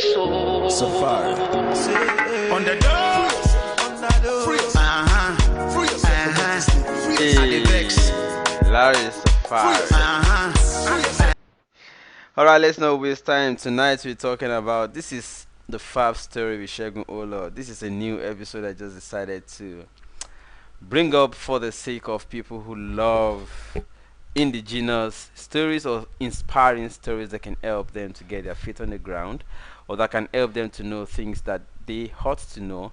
Safari. On the door. Free us. Free us. Hey, Larry Safari. Alright, let's not waste time. Tonight we're talking about this is the five story with Segun Olo. This is a new episode I just decided to bring up for the sake of people who love indigenous stories or inspiring stories that can help them to get their feet on the ground or that can help them to know things that they ought to know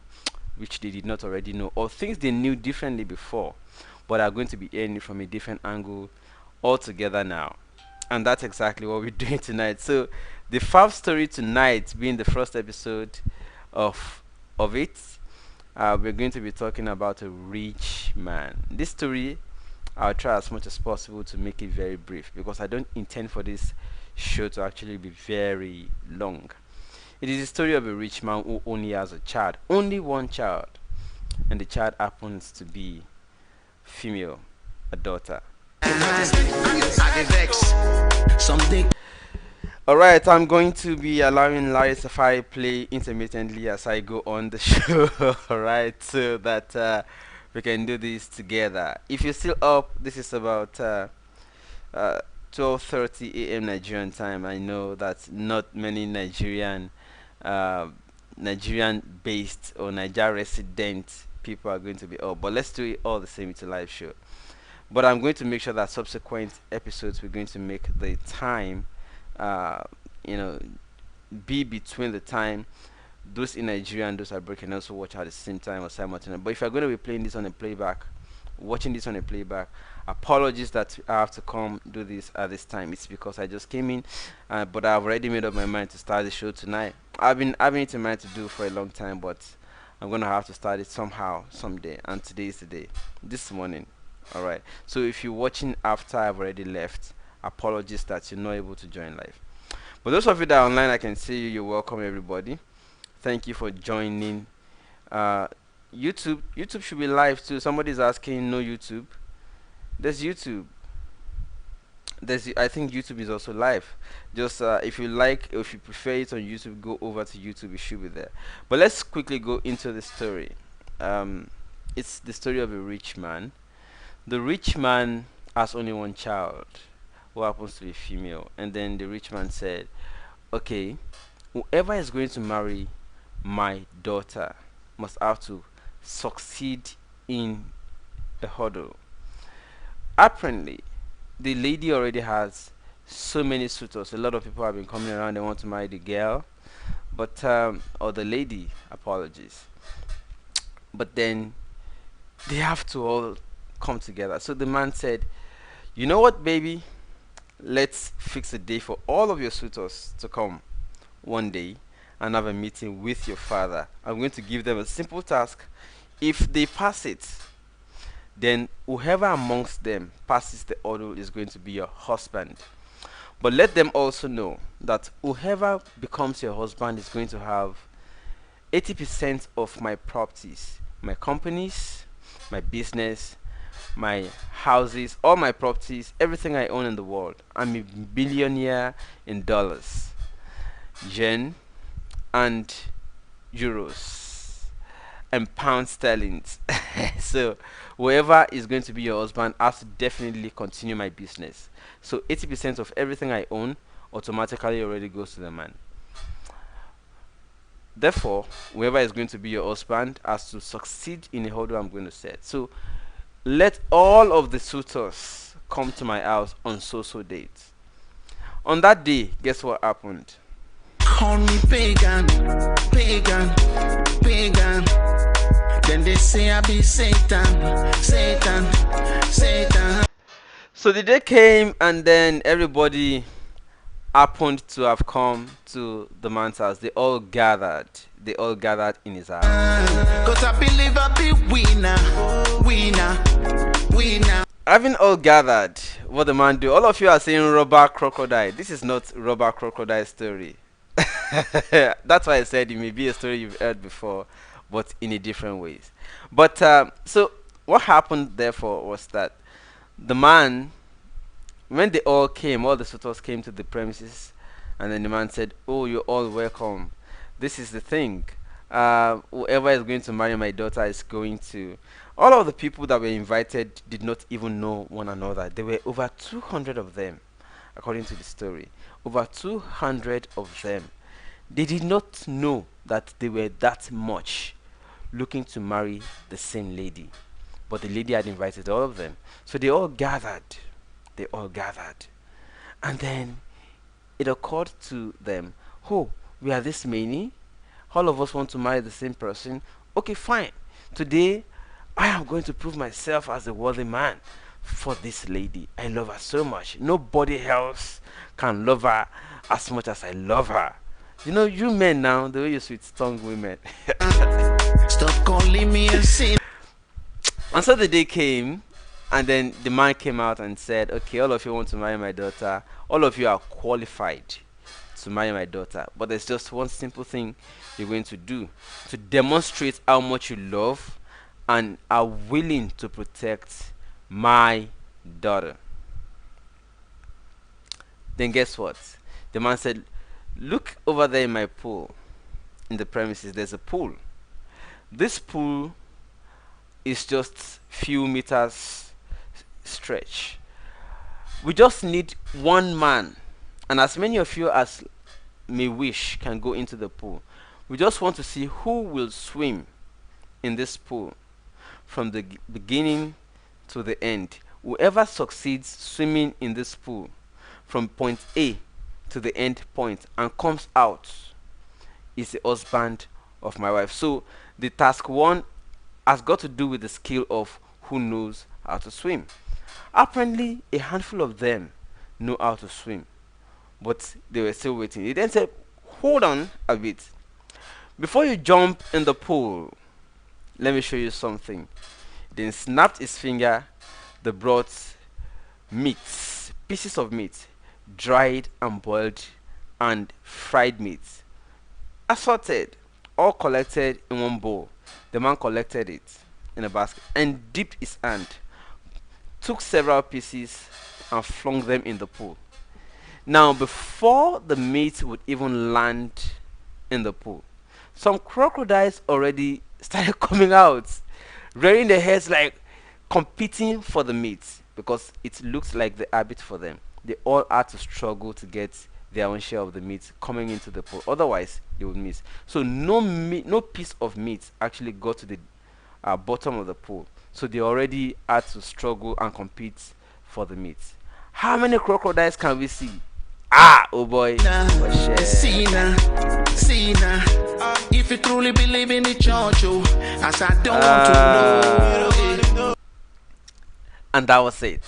which they did not already know or things they knew differently before but are going to be hearing it from a different angle altogether now. And that's exactly what we're doing tonight. So the five story tonight being the first episode of it, we're going to be talking about a rich man. This story, I'll try as much as possible to make it very brief because I don't intend for this show to actually be very long. It is a story of a rich man who only has a child, only one child, and the child happens to be female, a daughter. Alright, I'm going to be allowing Larry Safari play intermittently as I go on the show, alright, so that we can do this together. If you're still up, this is about 12:30 a.m. Nigerian time. I know that not many uh, Nigerian based or Nigeria resident people are going to be up, but let's do it all the same. It's a live show. But I'm going to make sure that subsequent episodes we're going to make the time, uh, you know, be between the time those in Nigeria and those abroad can also watch at the same time or simultaneously. But if you're going to be playing this on a playback, watching this on a playback, apologies that I have to come do this at this time. It's because I just came in, but I've already made up my mind to start the show tonight. I've been having it in mind to do for a long time, but I'm gonna have to start it somehow, someday, and today is the day. This morning. Alright. So if you're watching after I've already left, apologies that you're not able to join live. But those of you that are online, I can see you. You're welcome, everybody. Thank you for joining. YouTube should be live too. Somebody's asking, no YouTube. There's YouTube. I think YouTube is also live. Just if you like, if you prefer it on YouTube, go over to YouTube. It should be there. But let's quickly go into the story. It's the story of a rich man. The rich man has only one child, who happens to be female. And then the rich man said, "Okay, whoever is going to marry my daughter must have to succeed in the hurdle." Apparently, the lady already has so many suitors. A lot of people have been coming around. They want to marry the girl, but or the lady. Apologies. But then they have to all come together. So the man said, "You know what, baby? Let's fix a day for all of your suitors to come one day and have a meeting with your father. I'm going to give them a simple task. If they pass it, then whoever amongst them passes the order is going to be your husband. But let them also know that whoever becomes your husband is going to have 80% of my properties, my companies, my business, my houses, all my properties, everything I own in the world. I'm a billionaire in dollars, yen, and euros, and pound sterling." So whoever is going to be your husband has to definitely continue my business. So 80% of everything I own automatically already goes to the man. Therefore, whoever is going to be your husband has to succeed in the order I'm going to set. So let all of the suitors come to my house on so date. On that day, guess what happened? Call me pagan, pagan, pagan. Then they say I be Satan, Satan, Satan. So the day came, and then everybody happened to have come to the man's house. They all gathered. They all gathered in his house. Cause I believe I be winner, winner, winner. Having all gathered, what the man do? All of you are saying rubber crocodile. This is not rubber crocodile story. That's why I said it may be a story you've heard before, but in a different ways. But so what happened therefore was that the man, when they all came, all the suitors came to the premises, And then the man said, "Oh, you're all welcome. This is the thing. Whoever is going to marry my daughter is going to." All of the people that were invited did not even know one another. There were over 200 of them, according to the story. Over 200 of them. They did not know that they were that much looking to marry the same lady. But the lady had invited all of them. So they all gathered. They all gathered. And then it occurred to them, "Oh, we are this many. All of us want to marry the same person. Okay, fine. Today, I am going to prove myself as a worthy man for this lady. I love her so much. Nobody else can love her as much as I love her." You know, you men now, the way you sweet tongue women. Stop calling me a sin. And so the day came, and then the man came out and said, "Okay, all of you want to marry my daughter. All of you are qualified to marry my daughter. But there's just one simple thing you're going to do to demonstrate how much you love and are willing to protect my daughter." Then guess what? The man said, "Look over there in my pool. In the premises, there's a pool. This pool is just few meters stretch. We just need one man, and as many of you as may wish can go into the pool. We just want to see who will swim in this pool from the beginning to the end. Whoever succeeds swimming in this pool from point A to the end point and comes out is the husband of my wife." So the task one has got to do with the skill of who knows how to swim. Apparently, a handful of them know how to swim, but they were still waiting. He then said, "Hold on a bit. Before you jump in the pool, let me show you something." Then snapped his finger. They brought meats, pieces of meat, dried and boiled and fried meat, assorted, all collected in one bowl. The man collected it in a basket and dipped his hand, took several pieces and flung them in the pool. Now, before the meat would even land in the pool, some crocodiles already started coming out, rearing their heads like competing for the meat, because it looked like the habit for them. They all had to struggle to get their own share of the meat coming into the pool. Otherwise, they would miss. So no piece of meat actually got to the bottom of the pool. So they already had to struggle and compete for the meat. How many crocodiles can we see? Oh boy. See now. If you truly believe in the church, oh, as I don't want to know. And that was it.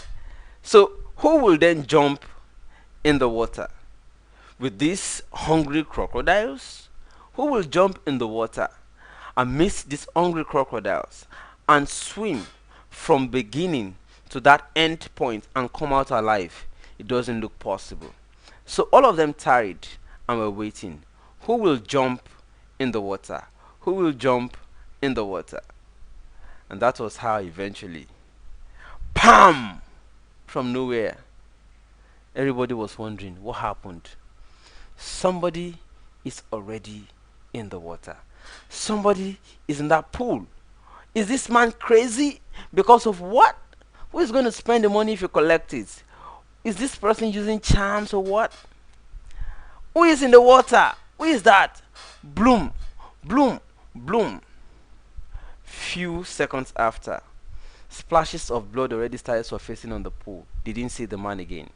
So who will then jump in the water? With these hungry crocodiles? Who will jump in the water amidst these hungry crocodiles and swim from beginning to that end point and come out alive? It doesn't look possible. So all of them tarried and were waiting. Who will jump in the water? Who will jump in the water? And that was how eventually, PAM! From nowhere, everybody was wondering what happened. Somebody is already in the water. Somebody is in that pool. Is this man crazy? Because of what? Who is going to spend the money if you collect it? Is this person using charms or what? Who is in the water? Who is that? Bloom, bloom, bloom. Few seconds after, splashes of blood already started surfacing on the pool. They didn't see the man again.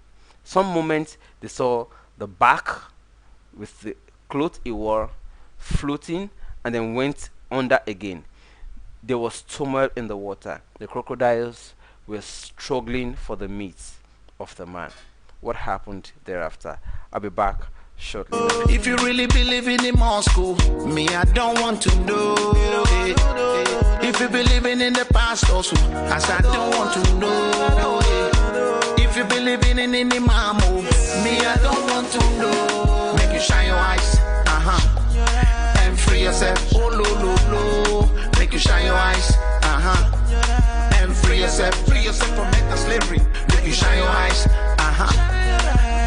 Some moments they saw the back with the clothes he wore floating and then went under again. There was turmoil in the water. The crocodiles were struggling for the meat of the man. What happened thereafter? I'll be back shortly. If you really believe in the Moscow, me, I don't want to know. If you believing in the past also, as I don't want to know. If you believing in the Mamo, me, I don't want to know. Make you shine your eyes, and free yourself. Oh, lo, lo, lo. Make you shine your eyes, and free yourself from mental slavery. Make you shine your eyes,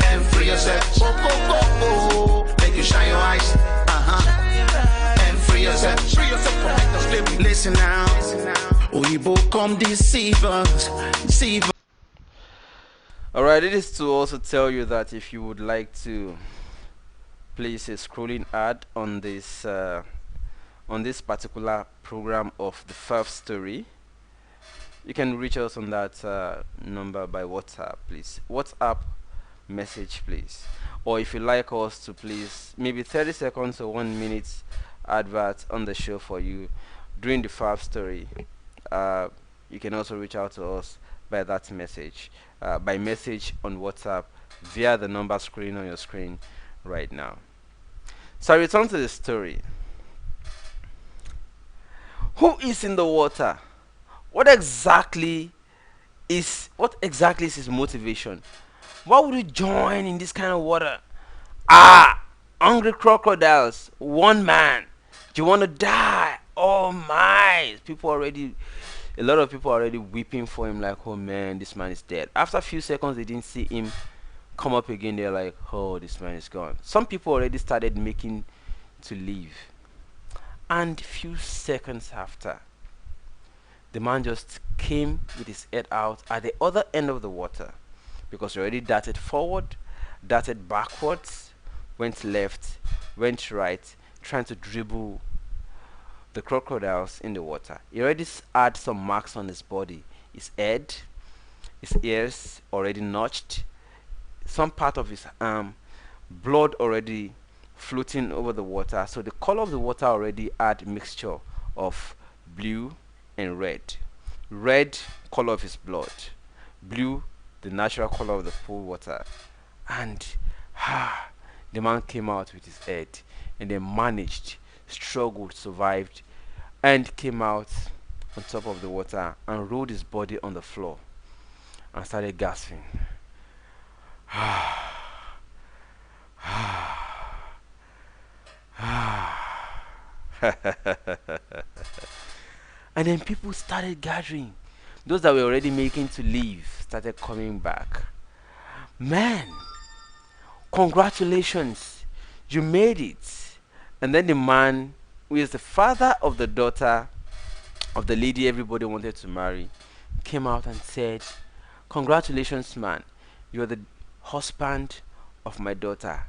and free yourself. Oh, oh, oh, oh. People come deceive us, deceive us. Alright, it is to also tell you that if you would like to place a scrolling ad on this particular program of the first story, you can reach us on that number by WhatsApp, please. WhatsApp message, please. Or if you like us to please maybe 30 seconds or 1 minute advert on the show for you during the first story, you can also reach out to us by that message, by message on WhatsApp via the number screen on your screen right now. So I return to the story. Who is in the water? What exactly is his motivation? Why would you join in this kind of water? Ah, hungry crocodiles, one man. Do you want to die? Oh my! A lot of people are already weeping for him, like, oh man, this man is dead. After a few seconds, they didn't see him come up again. They're like, oh, this man is gone. Some people already started making to leave. And few seconds after, the man just came with his head out at the other end of the water, because he already darted forward, darted backwards, went left, went right, trying to dribble the crocodiles in the water. He already had some marks on his body, his head, his ears already notched, some part of his arm, blood already floating over the water. So the color of the water already had mixture of blue and red. Red, color of his blood. Blue, the natural color of the pool water. And the man came out with his head, and then managed, struggled, survived, and came out on top of the water and rolled his body on the floor and started gasping. And then people started gathering. Those that were already making to leave started coming back. Man, congratulations, you made it. And then the man, who is the father of the daughter of the lady everybody wanted to marry, came out and said, congratulations, man, you're the husband of my daughter.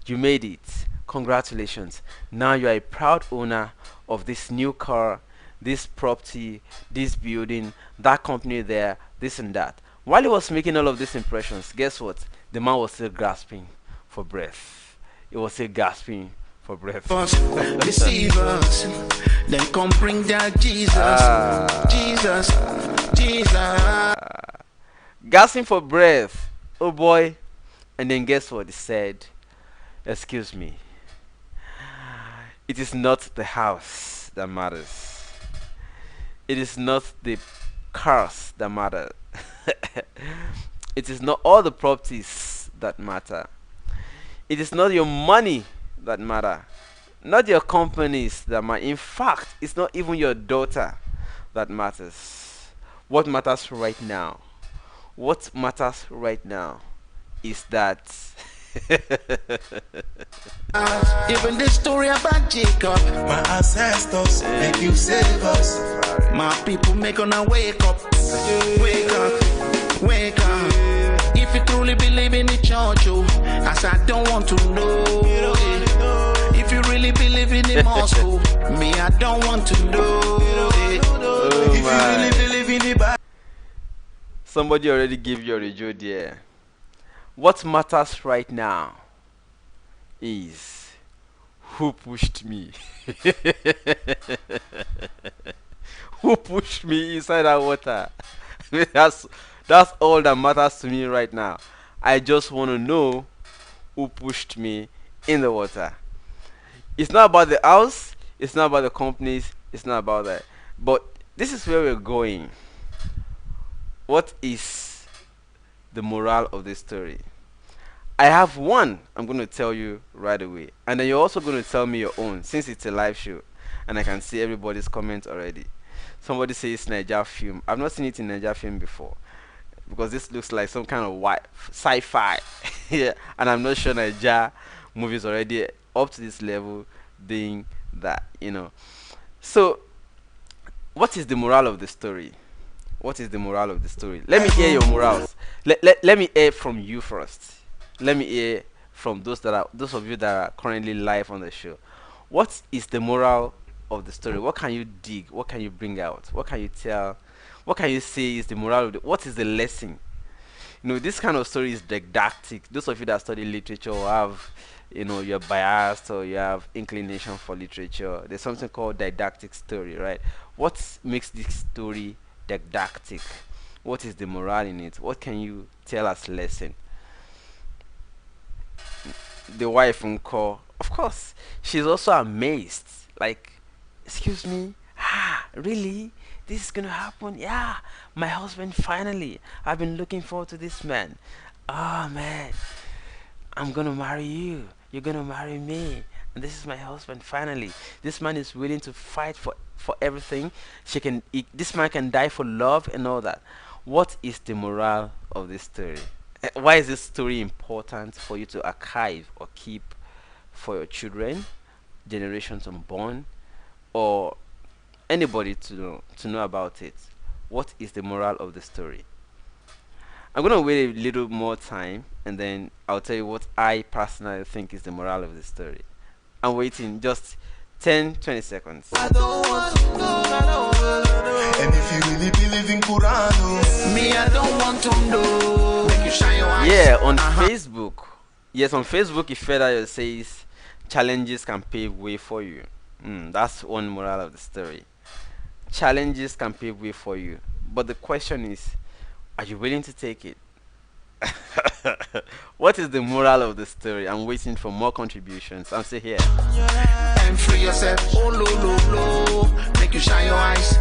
You made it. Congratulations. Now you are a proud owner of this new car, this property, this building, that company there, this and that. While he was making all of these impressions, guess what? The man was still gasping for breath. He was still gasping for breath. Deceive us, then come bring that Jesus, Jesus. Gasping for breath. Oh boy. And then guess what he said? Excuse me. It is not the house that matters. It is not the cars that matter. It is not all the properties that matter. It is not your money that matter. Not your companies that matter. In fact, it's not even your daughter that matters. What matters right now? What matters right now is that even the story about Jacob, My ancestors make you save us. my people make gonna wake up, wake up, wake up. If you truly believe in the church, oh, as I don't want to know. If you really believe in the mosque, oh, me I don't want to know. oh If you my. really believe in the Bible, Somebody already gave you a rejo there. What matters right now is who pushed me. Who pushed me inside that water? That's all that matters to me right now. I just want to know who pushed me in the water. It's not about the house, it's not about the companies, it's not about that. But this is where we're going. What is the morale of this story? I have one I'm going to tell you right away, and then you're also going to tell me your own, since it's a live show and I can see everybody's comments already. Somebody says Niger film. I've not seen it in Niger film before, because this looks like some kind of sci-fi. Yeah, and I'm not sure Niger movies already up to this level doing that. So what is the morale of the story? What is the moral of the story? Let me hear your morals. Let me hear from you first. Let me hear from those of you that are currently live on the show. What is the moral of the story? What can you dig? What can you bring out? What can you tell? What can you say is the moral of the, what is the lesson? This kind of story is didactic. Those of you that study literature or have, you're biased or you have inclination for literature. There's something called didactic story, right? What makes this story didactic? What is the moral in it? What can you tell us lesson? The wife call, of course, she's also amazed. Like, excuse me, really? This is gonna happen? Yeah, my husband finally. I've been looking forward to this man. Oh man, I'm gonna marry you. You're gonna marry me. And this is my husband finally. This man is willing to fight for everything. This man can die for love and all that. What is the moral of this story? Why is this story important for you to archive or keep for your children, generations unborn, or anybody to know about it? What is the moral of the story? I'm gonna wait a little more time and then I'll tell you what I personally think is the moral of the story. I'm waiting just 10-20 seconds. And if you really believe in Quran, oh, Me, I don't want to know. Make you shine your eyes. Yeah, on Facebook. Yes, on Facebook, Ifedayo says challenges can pave way for you. That's one moral of the story. Challenges can pave way for you. But the question is, are you willing to take it? What is the moral of the story? I'm waiting for more contributions. I'm still here. And free yourself. Oh, lo, lo, lo. Make you shine your eyes.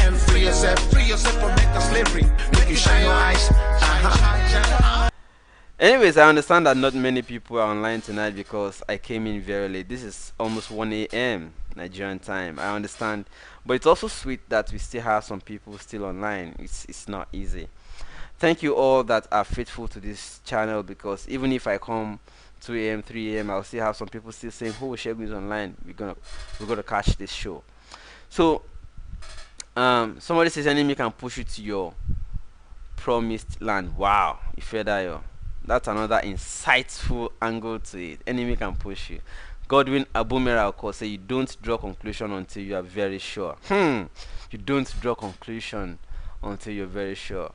And free yourself. Free yourself from mental slavery. Make you shine your eyes. Anyways, I understand that not many people are online tonight because I came in very late. This is almost 1 a.m. Nigerian time. I understand. But it's also sweet that we still have some people still online. It's not easy. Thank you all that are faithful to this channel, because even if I come 2 a.m., 3 a.m., I'll still have some people still saying, "Oh, Segun is online. We're gonna catch this show." So, somebody says enemy can push you to your promised land. Wow, Ifedayo. That's another insightful angle to it. Enemy can push you. Godwin Abumera, of course, say you don't draw conclusion until you are very sure. You don't draw conclusion until you're very sure.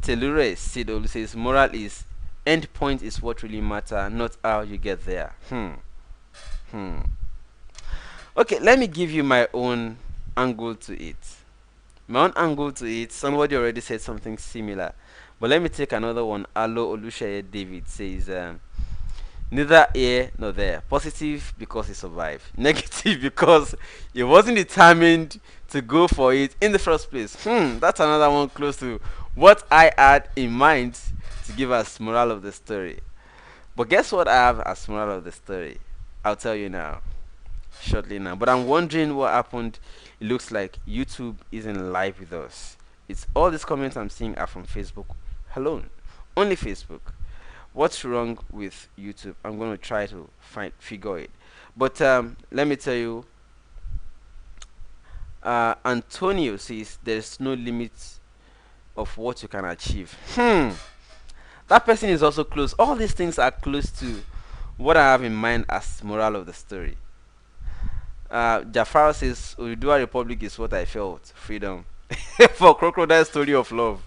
Telure Sidol says moral is end point is what really matter, not how you get there. Okay, let me give you my own angle to it. My own angle to it, somebody already said something similar, but let me take another one. Alo Olusheye David says neither here nor there. Positive because he survived, negative because he wasn't determined to go for it in the first place. That's another one close to what I had in mind to give as moral of the story. But guess what I have as moral of the story? I'll tell you now, shortly now. But I'm wondering what happened. It looks like YouTube isn't live with us. It's all these comments I'm seeing are from Facebook alone. Only Facebook. What's wrong with YouTube? I'm going to try to figure it. But let me tell you, Antonio says there's no limit of what you can achieve. That person is also close. All these things are close to what I have in mind as moral of the story. Jafar says Udua Republic is what I felt. Freedom. For Crocodile Story of Love.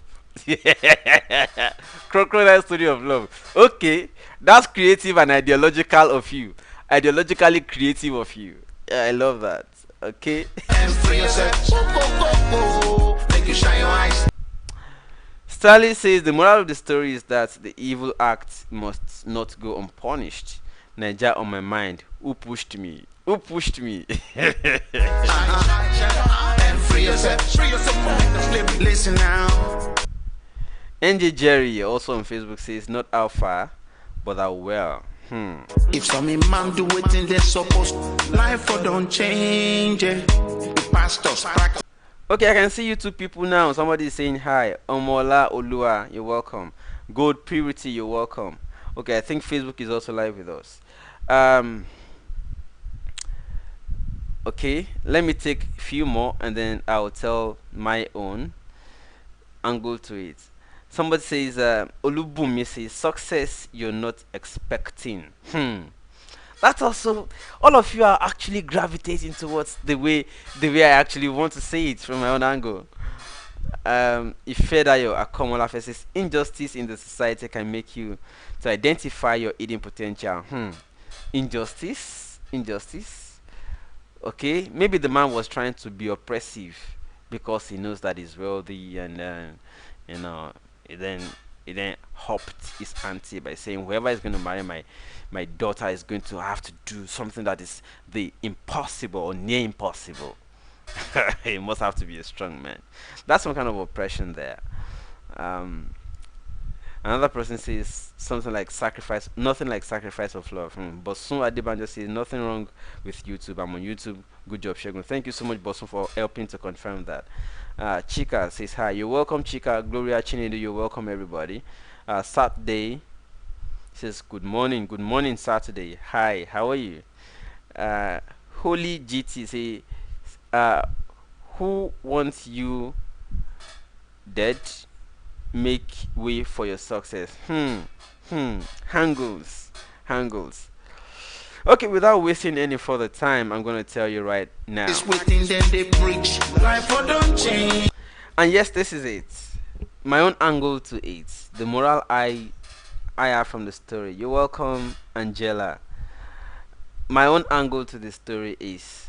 Crocodile Story of Love. Okay, that's creative and ideological of you. Ideologically creative of you. Yeah, I love that. Okay. And free yourself. Make you shine your eyes. Stanley says the moral of the story is that the evil act must not go unpunished. Niger on my mind. Who pushed me? Who pushed me? And free yourself. Free yourself from mental slavery. Listen now. NJ Jerry also on Facebook says not how far, but how well. If some man do it in they supposed, life for don't change. The pastors practice. Okay, I can see you two people now. Somebody is saying hi. Omola Olua, you're welcome. Gold Purity, you're welcome. Okay, I think Facebook is also live with us. Okay, let me take a few more and then I'll tell my own angle to it. Somebody says, Olubumi says, success you're not expecting. That's also, all of you are actually gravitating towards the way I actually want to say it from my own angle. Ifedayo Akomola says, injustice in the society can make you to identify your hidden potential. Injustice. Okay, maybe the man was trying to be oppressive because he knows that he's wealthy, and you know, he then he then hopped his ante by saying whoever is going to marry my daughter is going to have to do something that is the impossible or near impossible. He must have to be a strong man. That's some kind of oppression there. Um, Another person says something like sacrifice, nothing like sacrifice of love. Bosun Adebanjo says nothing wrong with YouTube. I'm on YouTube. Good job, Segun. Thank you so much, Bosun, for helping to confirm that. Chika says hi. You're welcome, Chika. Gloria Chinedu, you're welcome, everybody. Saturday says good morning. Good morning, Saturday. Hi, how are you? Holy GT say, uh, who wants you dead? Make way for your success. Hangles. Hangles. Okay, without wasting any further time, I'm gonna tell you right now. It's within them they preach. Life for don't change. And yes, this is it. My own angle to it. The moral I have from the story. You're welcome, Angela. My own angle to the story is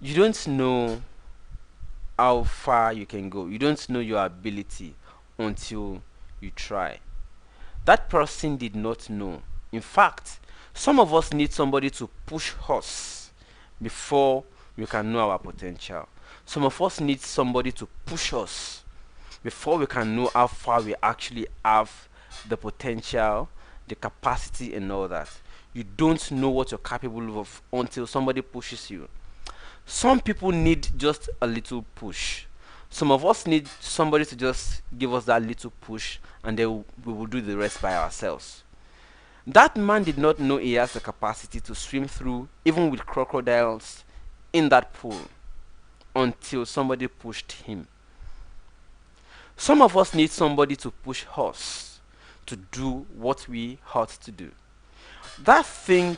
you don't know how far you can go. You don't know your ability until you try. That person did not know. In fact, some of us need somebody to push us before we can know our potential. Some of us need somebody to push us before we can know how far we actually have the potential, the capacity, and all that. You don't know what you're capable of until somebody pushes you. Some people need just a little push. Some of us need somebody to just give us that little push, and then we will do the rest by ourselves. That man did not know he has the capacity to swim through, even with crocodiles, in that pool until somebody pushed him. Some of us need somebody to push us to do what we ought to do. That thing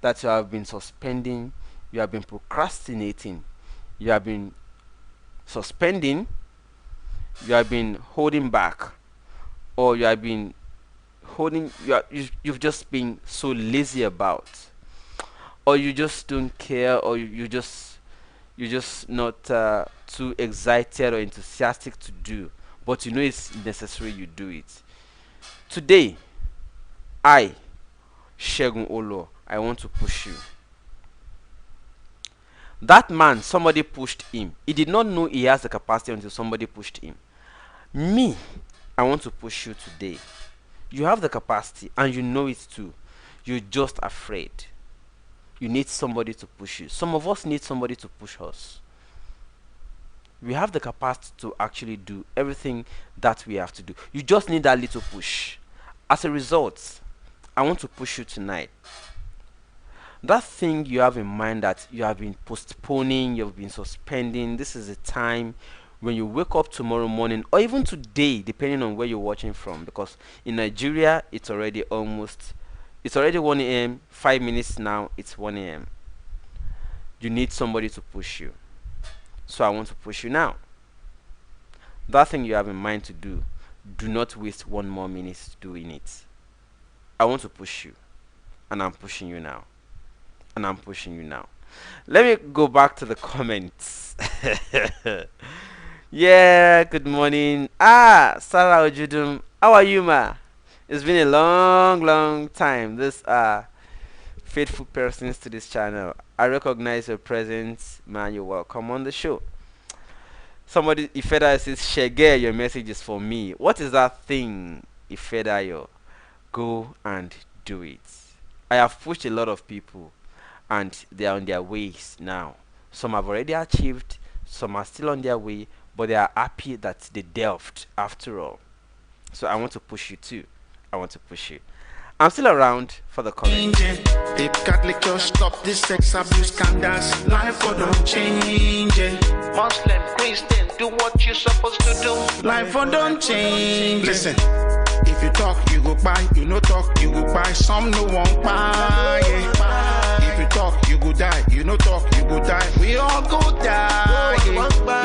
that you have been suspending, you have been procrastinating, you have been suspending, you have been holding back, or you have been holding, you've just been so lazy about, or you just don't care, or you're just not too excited or enthusiastic to do, but you know it's necessary you do it. Today, I, Shegun Olo, I want to push you. That man, somebody pushed him. He did not know he has the capacity until somebody pushed him. Me, I want to push you today. You have the capacity and you know it too. You're just afraid. You need somebody to push you. Some of us need somebody to push us. We have the capacity to actually do everything that we have to do. You just need that little push. As a result, I want to push you tonight. That thing you have in mind that you have been postponing, you've been suspending, this is a time when you wake up tomorrow morning, or even today, depending on where you're watching from, because in Nigeria it's already 1 a.m. 5 minutes now, it's 1 a.m. You need somebody to push you. So I want to push you now. That thing you have in mind to do, do not waste 1 more minute doing it. I want to push you, and I'm pushing you now. And I'm pushing you now. Let me go back to the comments. Yeah, good morning. Sarah Ojudum. How are you, ma? It's been a long time. This faithful persons to this channel. I recognize your presence, man. You're welcome on the show. Somebody, Ifeda says, Shege, your message is for me. What is that thing, Ifedayo? Go and do it. I have pushed a lot of people, and they are on their ways now. Some have already achieved, some are still on their way, but they are happy that they delved after all. So I want to push you too. I want to push you. I'm still around for the comment. If Catholic Church stop this sex abuse scandals, life for don't change. Muslim, Christian, do what you're supposed to do. Life for don't change. Listen, if you talk, you go buy. You no talk, you go buy. Some no one buy. If you talk, you go die. You no talk, you go die. We all go die.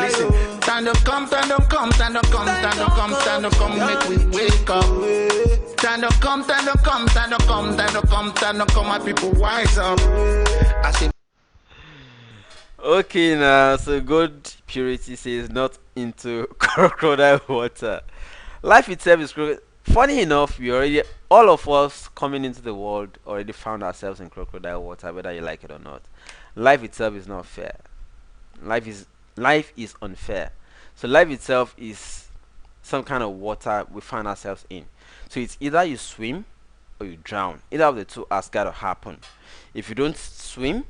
Listen, time to come, time to come, time to come, time to come, time to come, make we wake up. Time to come, time to come, time to come, time to come, time to come, my people wise up. I say. Okay, now, so good purity says not into crocodile water. Life itself is funny enough. We already, all of us coming into the world, already found ourselves in crocodile water, whether you like it or not. Life itself is not fair. Life is unfair. So life itself is some kind of water we find ourselves in. So it's either you swim or you drown. Either of the two has got to happen. If you don't swim,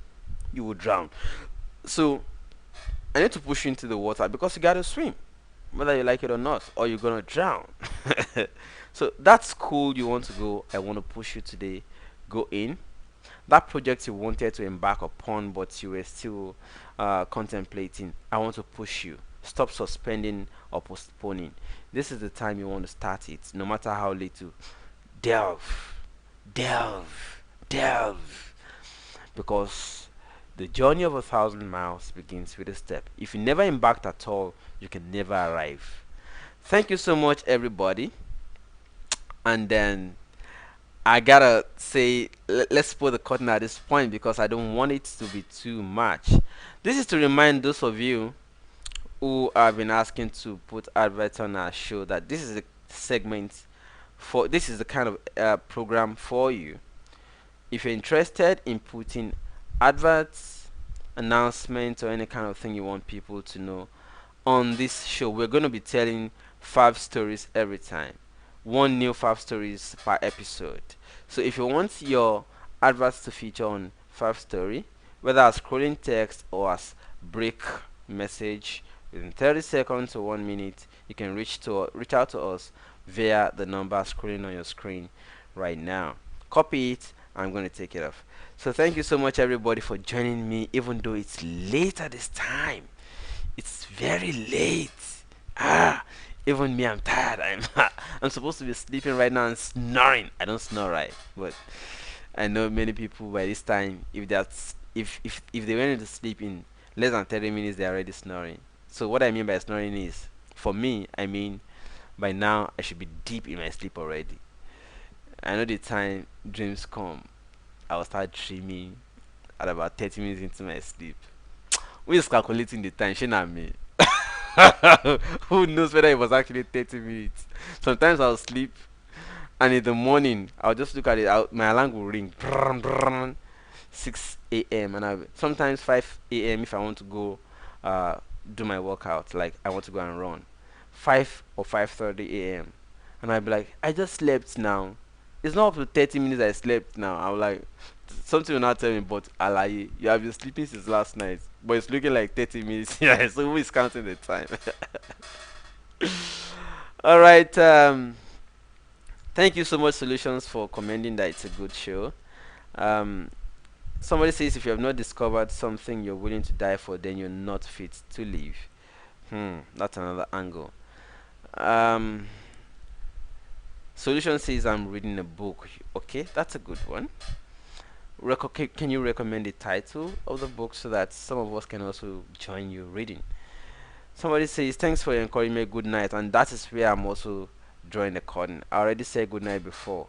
you will drown. So I need to push you into the water because you got to swim, whether you like it or not, or you're gonna drown. So that school you want to go, I want to push you today. Go in. That project you wanted to embark upon, but you were still contemplating, I want to push you. Stop suspending or postponing. This is the time you want to start it, no matter how little. Delve, delve, delve. Because the journey of 1,000 miles begins with a step. If you never embarked at all, you can never arrive. Thank you so much, everybody. And then I gotta say, let's pull the curtain at this point because I don't want it to be too much. This is to remind those of you who have been asking to put adverts on our show that this is a segment for, this is the kind of program for you. If you're interested in putting adverts, announcements, or any kind of thing you want people to know on this show, we're going to be telling 5 stories every time. 1 new 5 stories per episode. So if you want your adverts to feature on 5 story, whether as scrolling text or as break message within 30 seconds or 1 minute, you can reach out to us via the number scrolling on your screen right now. Copy it. I'm going to take it off. So thank you so much, everybody, for joining me, even though it's late at this time. It's very late. Even me, I'm tired. I'm supposed to be sleeping right now and snoring. I don't snore, right? But I know many people by this time, if they went into sleep in less than 30 minutes, they're already snoring. So what I mean by snoring is, for me, I mean by now I should be deep in my sleep already. I know the time dreams come, I will start dreaming at about 30 minutes into my sleep. Who is calculating the time? Shane and me. Who knows whether it was actually 30 minutes? Sometimes I'll sleep, and in the morning I'll just look at it. My alarm will ring, 6 a.m. and sometimes 5 a.m. if I want to go do my workout, like I want to go and run. 5 or 5:30 a.m. and I'll be like, I just slept now. It's not up to 30 minutes I slept now. I'm like, something will not tell me, but Alaye, you have been sleeping since last night, but it's looking like 30 minutes. Yeah, so who is counting the time? All right. Thank you so much, Solutions, for commending that it's a good show. Somebody says if you have not discovered something you're willing to die for, then you're not fit to live. That's another angle. Solution says I'm reading a book. Okay, that's a good one. Can you recommend the title of the book so that some of us can also join you reading? Somebody says thanks for your encouragement, good night, and that is where I'm also drawing the curtain. I already said good night before,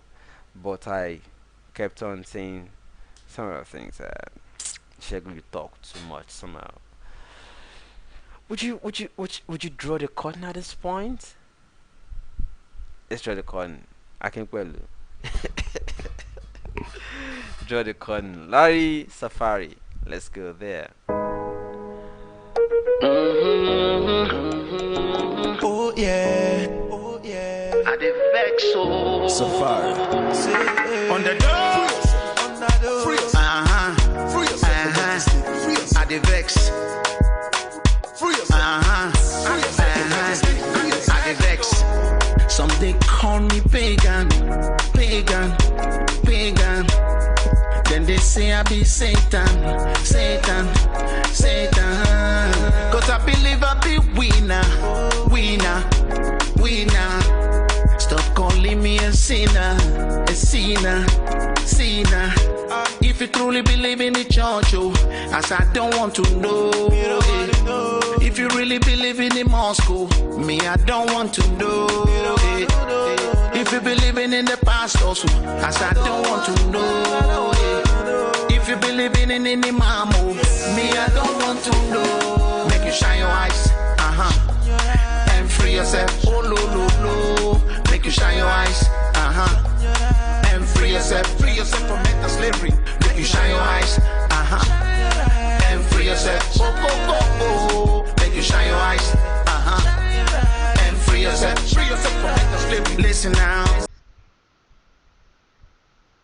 but I kept on saying some of the things. Segun, you talk too much somehow. Would you draw the curtain at this point? Let's draw the curtain. I can well draw the curtain. Larry Safari. Let's go there. Oh yeah, oh yeah. I dey vex so. Safari. On the door. Free us. Free us. I dey vex. Free us. I dey vex. Some they call me pagan, pagan. say I be Satan, Satan, Satan. Cause I believe I be winner, winner, winner. Stop calling me a sinner, sinner. If you truly believe in the church, oh, as I don't want to know. If you really believe in the mosque, oh, me I don't want to know. If you believing in the pastors, oh, as I don't want to know. If you believing in the imam, oh, me I don't want to know. Make you shine your eyes, and free yourself. Oh, lo, lo, lo. Make you shine your eyes, and free yourself from mental slavery. Make you shine your eyes, and free yourself. Oh, go, go. Make you shine your eyes, and free yourself from mental slavery. Listen now.